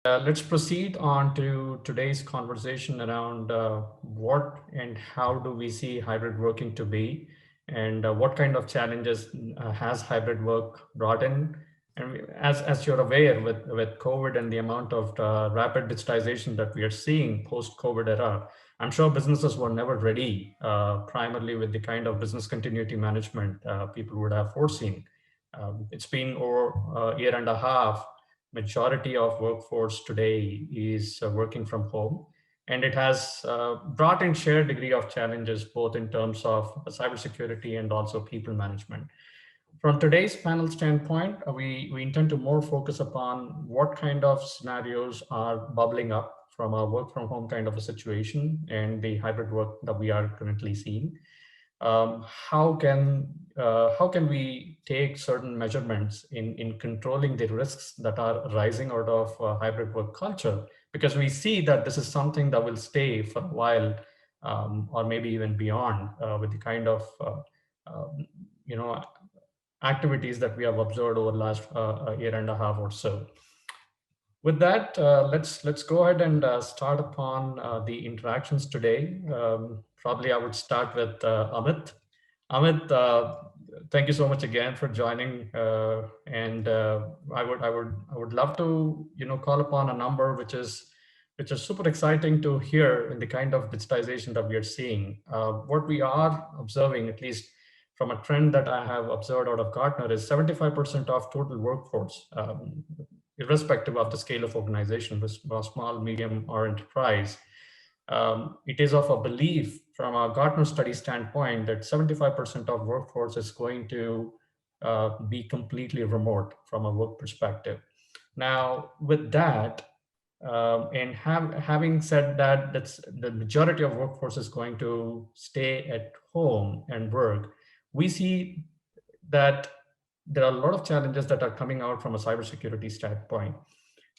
Let's proceed on to today's conversation around what and how do we see hybrid working to be, and what kind of challenges has hybrid work brought in. And as you're aware, with COVID and the amount of rapid digitization that we are seeing post-COVID era, I'm sure businesses were never ready, primarily with the kind of business continuity management people would have foreseen. It's been over a year and a half. Majority of workforce today is working from home, and it has brought in shared degree of challenges both in terms of cybersecurity and also people management. From today's panel standpoint, we intend to more focus upon what kind of scenarios are bubbling up from a work from home kind of a situation and the hybrid work that we are currently seeing. um, how can how can we take certain measurements in controlling the risks that are rising out of hybrid work culture? Because we see that this is something that will stay for a while, or maybe even beyond, with the kind of um, you know activities that we have observed over the last a year and a half or so. With that, let's go ahead and start upon the interactions today. Probably I would start with Amit. Amit, thank you so much again for joining, and I would love to call upon a number which is super exciting to hear in the kind of digitization that we are seeing. What we are observing, at least from a trend that I have observed out of Gartner, is 75% of total workforce, irrespective of the scale of organization, was small, medium, or enterprise. It is of a belief from a Gartner study standpoint that 75% of workforce is going to be completely remote from a work perspective. Now, with that, and having said that, that's the majority of workforce is going to stay at home and work. We see that there are a lot of challenges that are coming out from a cybersecurity standpoint,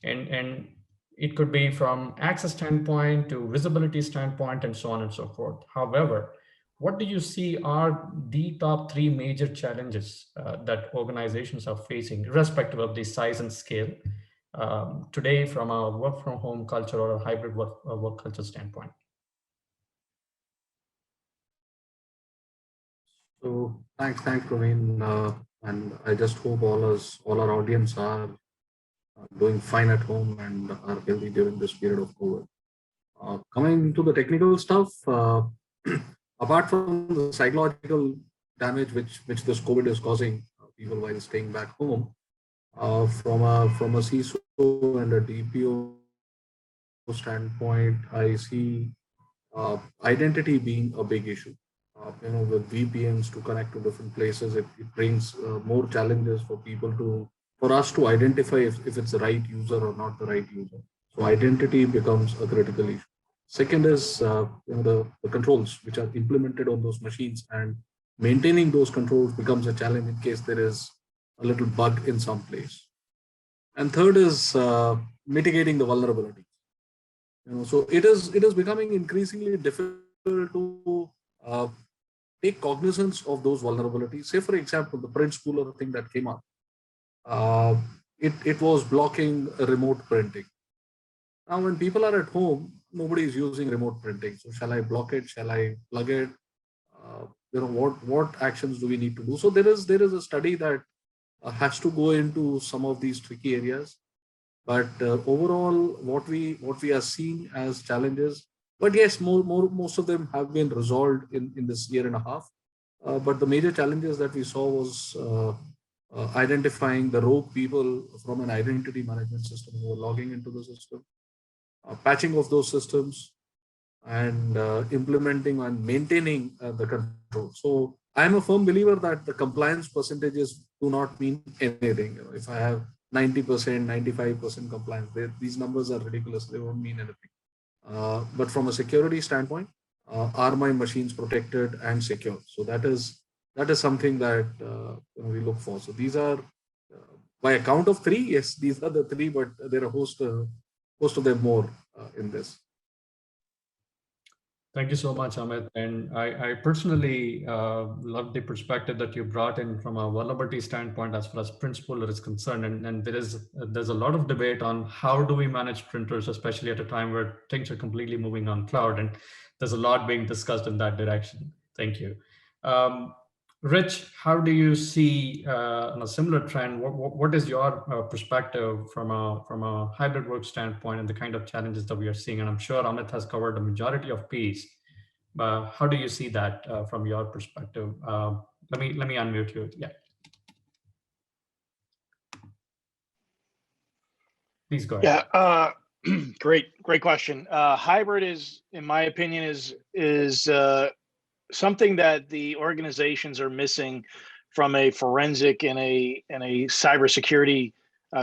and it could be from access standpoint to visibility standpoint and so on and so forth. However, what do you see are the top three major challenges that organizations are facing, irrespective of the size and scale, today from a work from home culture or a hybrid work culture standpoint? So thanks, Praveen, and I just hope all our audience are doing fine at home and are healthy during this period of COVID. Coming to the technical stuff, apart from the psychological damage which this COVID is causing people while staying back home, from a CISO and a DPO standpoint, I see identity being a big issue. With VPNs to connect to different places, it brings more challenges for us to identify if it's the right user or not the right user. So identity becomes a critical issue. Second is the controls which are implemented on those machines, and maintaining those controls becomes a challenge in case there is a little bug in some place. And third is mitigating the vulnerability. So it is becoming increasingly difficult to take cognizance of those vulnerabilities. Say, for example, the print spooler thing that came up, uh, it was blocking remote printing. Now, when people are at home, nobody is using remote printing. So, shall I block it? Shall I plug it? What actions do we need to do? So, there is a study that has to go into some of these tricky areas. But overall, what we are seeing as challenges, but yes, most of them have been resolved in this year and a half. But the major challenges that we saw was identifying the rogue people from an identity management system who were logging into the system, patching of those systems, and implementing and maintaining the control. So I'm a firm believer that the compliance percentages do not mean anything. If I have 90%, 95% compliance, these numbers are ridiculous. They won't mean anything. But from a security standpoint, are my machines protected and secure? So that is something that we look for. So these are, by a count of three, yes, these are the three, but there are a host of them more in this. Thank you so much, Amit. And I personally love the perspective that you brought in from a vulnerability standpoint as far as Printspooler is concerned. And there's a lot of debate on how do we manage printers, especially at a time where things are completely moving on cloud. And there's a lot being discussed in that direction. Thank you. Um, Rich, how do you see on a similar trend? What is your perspective from a hybrid work standpoint and the kind of challenges that we are seeing? And I'm sure Amit has covered the majority of piece. How do you see that from your perspective? Let me unmute you. Yeah, please go ahead. Yeah, great question. Hybrid is, in my opinion, is something that the organizations are missing from a forensic and a cybersecurity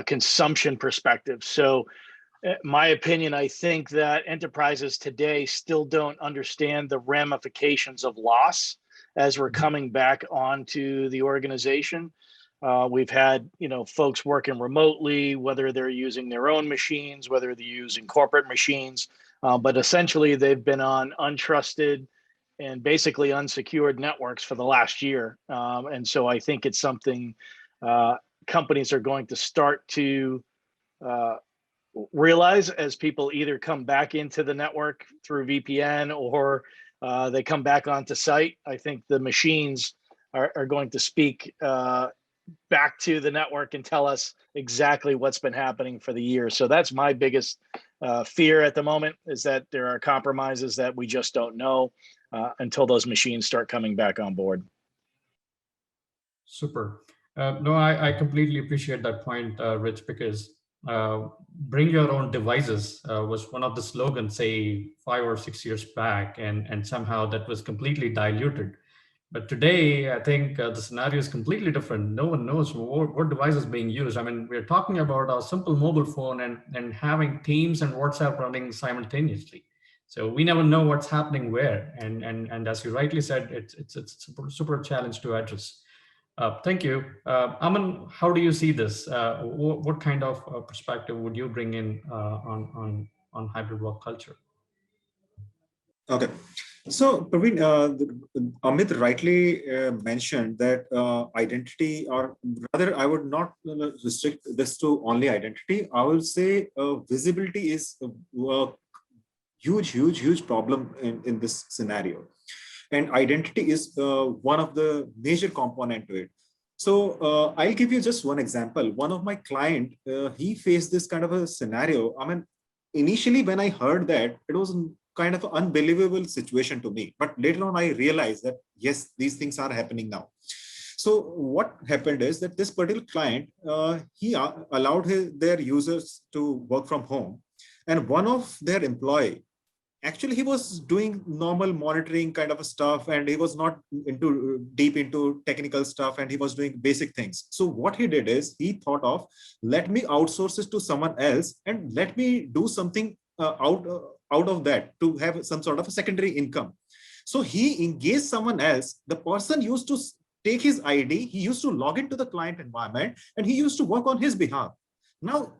consumption perspective. So, my opinion, I think that enterprises today still don't understand the ramifications of loss as we're coming back onto the organization. We've had, folks working remotely, whether they're using their own machines, whether they're using corporate machines, but essentially they've been on untrusted and basically unsecured networks for the last year. And so I think it's something companies are going to start to realize as people either come back into the network through VPN or they come back onto site. I think the machines are going to speak back to the network and tell us exactly what's been happening for the year. So that's my biggest fear at the moment, is that there are compromises that we just don't know until those machines start coming back on board. Super. No, I completely appreciate that point, Rich, because bring your own devices was one of the slogans, say 5 or 6 years back, and somehow that was completely diluted. But today, I think the scenario is completely different. No one knows what device is being used. I mean, we're talking about a simple mobile phone and having Teams and WhatsApp running simultaneously. So we never know what's happening where. And as you rightly said, it's a super challenge to address. Thank you. Aman, how do you see this? What kind of perspective would you bring in on hybrid work culture? Okay. So, Praveen, Amit rightly mentioned that identity, or rather, I would not restrict this to only identity. I will say visibility is a huge problem in this scenario. And identity is one of the major component to it. So I'll give you just one example. One of my client, he faced this kind of a scenario. I mean, initially when I heard that, it was kind of an unbelievable situation to me. But later on, I realized that, yes, these things are happening now. So what happened is that this particular client, he allowed their users to work from home. And one of their employee, actually he was doing normal monitoring kind of stuff, and he was not deep into technical stuff, and he was doing basic things. So what he did is he thought of, let me outsource it to someone else and let me do something out of that to have some sort of a secondary income. So he engaged someone else. The person used to take his ID, he used to log into the client environment, and he used to work on his behalf. Now,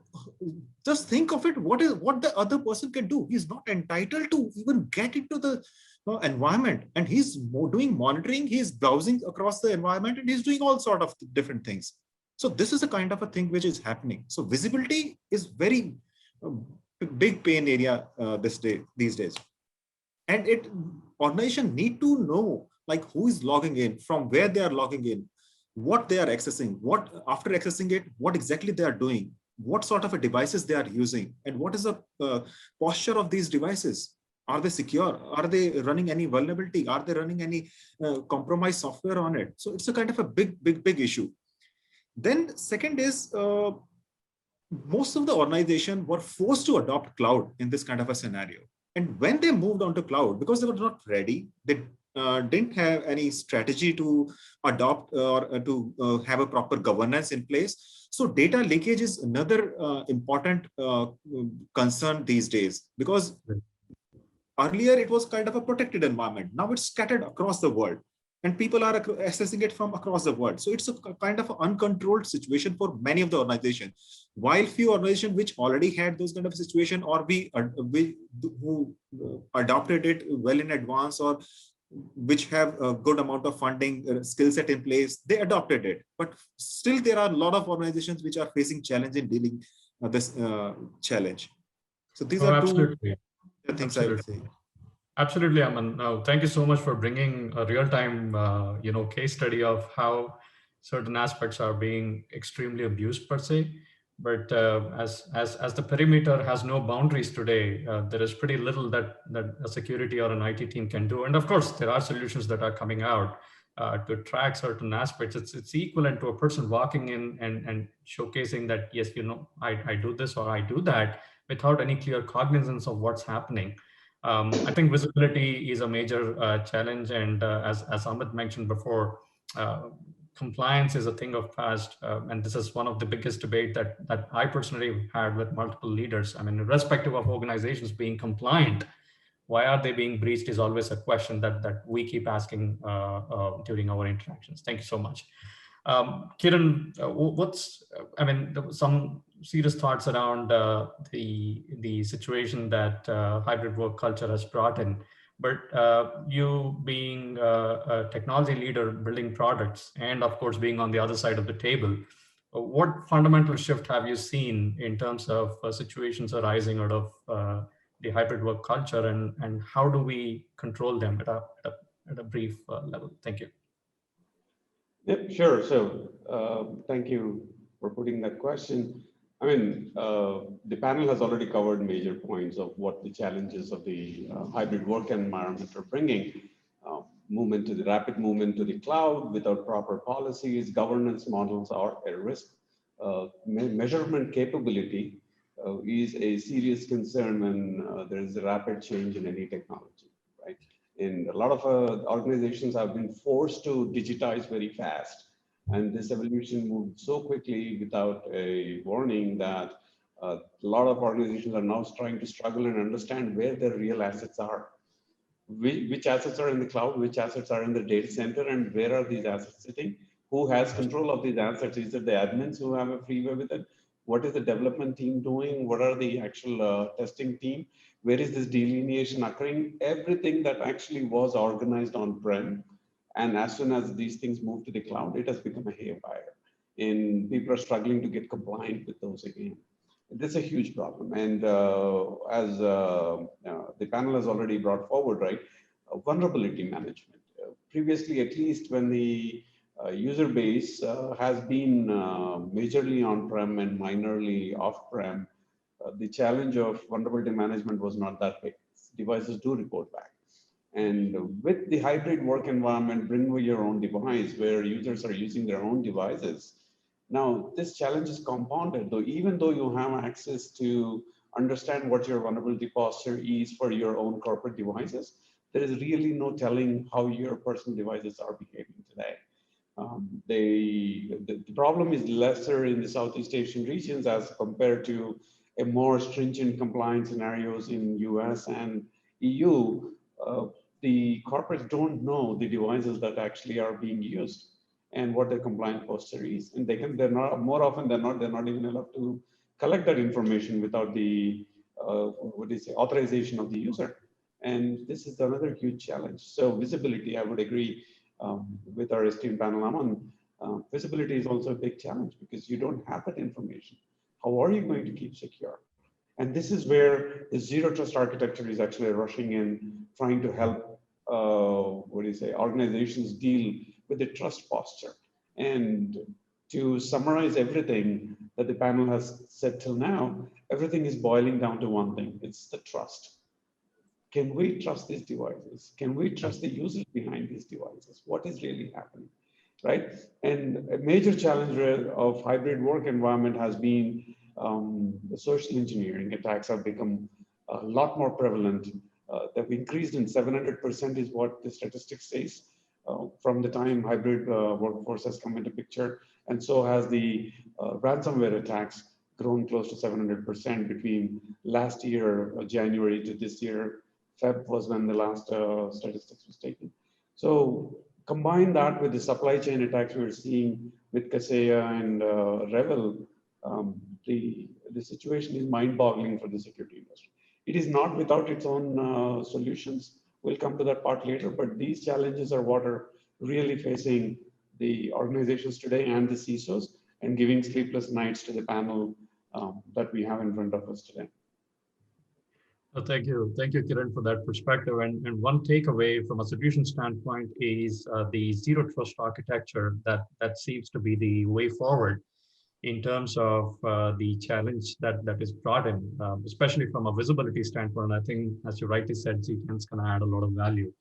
just think of it, what the other person can do. He's not entitled to even get into the environment, and he's doing monitoring, he's browsing across the environment, and he's doing all sort of different things. So this is a kind of a thing which is happening. So visibility is very big pain area these days. And organization need to know like who is logging in, from where they are logging in, what they are accessing, what after accessing it, what exactly they are doing, what sort of a devices they are using, and what is the posture of these devices. Are they secure? Are they running any vulnerability? Are they running any compromised software on it? So it's a kind of a big issue. Then second is most of the organization were forced to adopt cloud in this kind of a scenario. And when they moved on to cloud, because they were not ready, they didn't have any strategy to adopt or to have a proper governance in place. So data leakage is another important concern these days, because earlier it was kind of a protected environment. Now it's scattered across the world. and people are accessing it from across the world. So it's a kind of uncontrolled situation for many of the organizations. While few organizations which already had those kind of situation, or we who adopted it well in advance, or which have a good amount of funding skill set in place, they adopted it. But still, there are a lot of organizations which are facing challenge in dealing this challenge. So these Oh, are two absolutely. things I would Absolutely. say. Absolutely, Aman. Now, thank you so much for bringing a real-time, case study of how certain aspects are being extremely abused per se. But as the perimeter has no boundaries today, there is pretty little that a security or an IT team can do. And of course, there are solutions that are coming out to track certain aspects. It's equivalent to a person walking in and showcasing that, yes, I do this or I do that without any clear cognizance of what's happening. I think visibility is a major challenge, and as Amit mentioned before, compliance is a thing of past, and this is one of the biggest debate that I personally had with multiple leaders. I mean, irrespective of organizations being compliant, why are they being breached is always a question that we keep asking during our interactions. Thank you so much. Kiran, some serious thoughts around the situation that hybrid work culture has brought in. But you being a technology leader, building products, and of course being on the other side of the table, what fundamental shift have you seen in terms of situations arising out of the hybrid work culture, and how do we control them at a brief level? Thank you. Yep, sure. So thank you for putting that question. I mean, the panel has already covered major points of what the challenges of the hybrid work environment are bringing. Rapid movement to the cloud without proper policies, governance models are a risk. Measurement capability is a serious concern when there is a rapid change in any technology, right? And a lot of organizations have been forced to digitize very fast. And this evolution moved so quickly without a warning that a lot of organizations are now trying to struggle and understand where their real assets are. Which assets are in the cloud, which assets are in the data center, and where are these assets sitting? Who has control of these assets? Is it the admins who have a freeway with it? What is the development team doing? What are the actual testing team? Where is this delineation occurring? Everything that actually was organized on-prem, and as soon as these things move to the cloud, it has become a haywire. And people are struggling to get compliant with those again. This is a huge problem. And as the panel has already brought forward, right, vulnerability management. Previously, at least when the user base has been majorly on-prem and minorly off-prem, the challenge of vulnerability management was not that big. Devices do report back. And with the hybrid work environment, bring your own device where users are using their own devices. Now, this challenge is compounded, though, even though you have access to understand what your vulnerability posture is for your own corporate devices, there is really no telling how your personal devices are behaving today. The problem is lesser in the Southeast Asian regions as compared to a more stringent compliance scenarios in US and EU. The corporates don't know the devices that actually are being used and what their compliant posture is. And they're not, more often than not, they're not even allowed to collect that information without the, authorization of the user. And this is another huge challenge. So visibility, I would agree with our esteemed panel, Aman. Visibility is also a big challenge because you don't have that information. How are you going to keep secure? And this is where the zero trust architecture is actually rushing in, trying to help, organizations deal with the trust posture. And to summarize everything that the panel has said till now, everything is boiling down to one thing. It's the trust. Can we trust these devices? Can we trust the users behind these devices? What is really happening, right? And a major challenge of hybrid work environment has been the social engineering attacks have become a lot more prevalent. They've increased in 700% is what the statistics says from the time hybrid workforce has come into picture. And so has the ransomware attacks grown close to 700% between last year, January to this year. Feb was when the last statistics was taken. So Combine that with the supply chain attacks we're seeing with Kaseya and Revel, the situation is mind-boggling for the security industry. It is not without its own solutions. We'll come to that part later, but these challenges are what are really facing the organizations today and the CISOs, and giving sleepless nights to the panel that we have in front of us today. Thank you, Kiran, for that perspective. And one takeaway from a solution standpoint is the zero trust architecture that seems to be the way forward in terms of the challenge that is brought in, especially from a visibility standpoint. I think, as you rightly said, ZTN's going to add a lot of value.